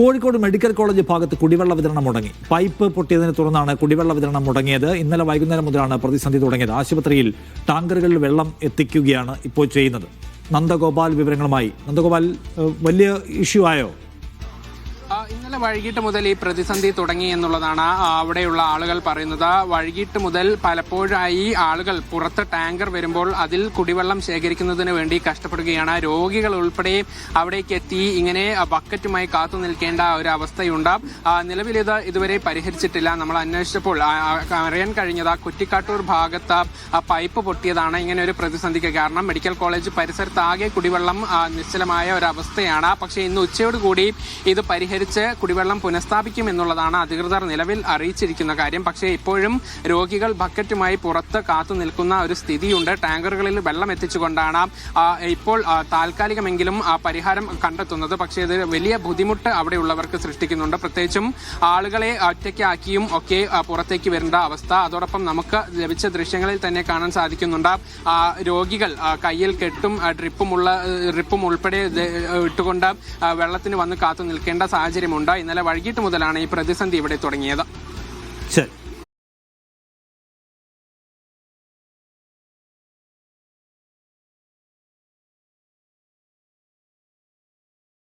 Kozhikode medical college ഭാഗത്ത് കുടിവെള്ള വിതരണം മുടങ്ങി. പൈപ്പ് പൊട്ടിയതിനെ തുടർന്നാണ് കുടിവെള്ള വിതരണം മുടങ്ങിയത്. ഇന്നലെ വൈകുന്നേരം മുതലാണ് പ്രതിസന്ധി തുടങ്ങിയത്. ആശുപത്രിയിൽ ടാങ്കറുകളിൽ വെള്ളം എത്തിക്കുകയാണ് ഇപ്പോൾ ചെയ്യുന്നത്. നന്ദഗോപാൽ വിവരങ്ങളുമായി. നന്ദഗോപാൽ, വലിയ ഇഷ്യൂ ആയോ? ഇന്നലെ വൈകിട്ട് മുതൽ ഈ പ്രതിസന്ധി തുടങ്ങി എന്നുള്ളതാണ് അവിടെയുള്ള ആളുകൾ പറയുന്നത്. വൈകിട്ട് മുതൽ പലപ്പോഴായി ആളുകൾ പുറത്ത് ടാങ്കർ വരുമ്പോൾ അതിൽ കുടിവെള്ളം ശേഖരിക്കുന്നതിന് വേണ്ടി കഷ്ടപ്പെടുകയാണ്. രോഗികൾ ഉൾപ്പെടെ അവിടേക്ക് എത്തി ഇങ്ങനെ ബക്കറ്റുമായി കാത്തു നിൽക്കേണ്ട ഒരു അവസ്ഥയുണ്ട്. നിലവിൽ ഇത് ഇതുവരെ പരിഹരിച്ചിട്ടില്ല. നമ്മൾ അന്വേഷിച്ചപ്പോൾ അറിയാൻ കഴിഞ്ഞത് കുറ്റിക്കാട്ടൂർ ഭാഗത്ത് പൈപ്പ് പൊട്ടിയതാണ് ഇങ്ങനെ ഒരു പ്രതിസന്ധിക്ക് കാരണം. മെഡിക്കൽ കോളേജ് പരിസരത്താകെ കുടിവെള്ളം നിശ്ചലമായ ഒരവസ്ഥയാണ്. പക്ഷേ ഇന്ന് ഉച്ചയോടുകൂടി ഇത് പരിഹരിച്ച് കുടിവെള്ളം പുനഃസ്ഥാപിക്കും എന്നുള്ളതാണ് അധികൃതർ നിലവിൽ അറിയിച്ചിരിക്കുന്ന കാര്യം. പക്ഷേ ഇപ്പോഴും രോഗികൾ ബക്കറ്റുമായി പുറത്ത് കാത്തു നിൽക്കുന്ന ഒരു സ്ഥിതിയുണ്ട്. ടാങ്കറുകളിൽ വെള്ളം എത്തിച്ചുകൊണ്ടാണ് ഇപ്പോൾ താൽക്കാലികമെങ്കിലും പരിഹാരം കണ്ടെത്തുന്നത്. പക്ഷേ ഇത് വലിയ ബുദ്ധിമുട്ട് അവിടെയുള്ളവർക്ക് സൃഷ്ടിക്കുന്നുണ്ട്. പ്രത്യേകിച്ചും ആളുകളെ ഒറ്റയ്ക്കാക്കിയും ഒക്കെ പുറത്തേക്ക് വരേണ്ട അവസ്ഥ. അതോടൊപ്പം നമുക്ക് ലഭിച്ച ദൃശ്യങ്ങളിൽ തന്നെ കാണാൻ സാധിക്കുന്നുണ്ട്. രോഗികൾ കയ്യിൽ കെട്ടും ഡ്രിപ്പും ഉൾപ്പെടെ ഇട്ടുകൊണ്ട് വെള്ളത്തിന് വന്ന് കാത്തു നിൽക്കേണ്ട സാഹചര്യമുണ്ട്. ഇന്നലെ വൈകിട്ട് മുതലാണ് ഈ പ്രതിസന്ധി ഇവിടെ തുടങ്ങിയത്. ശരി.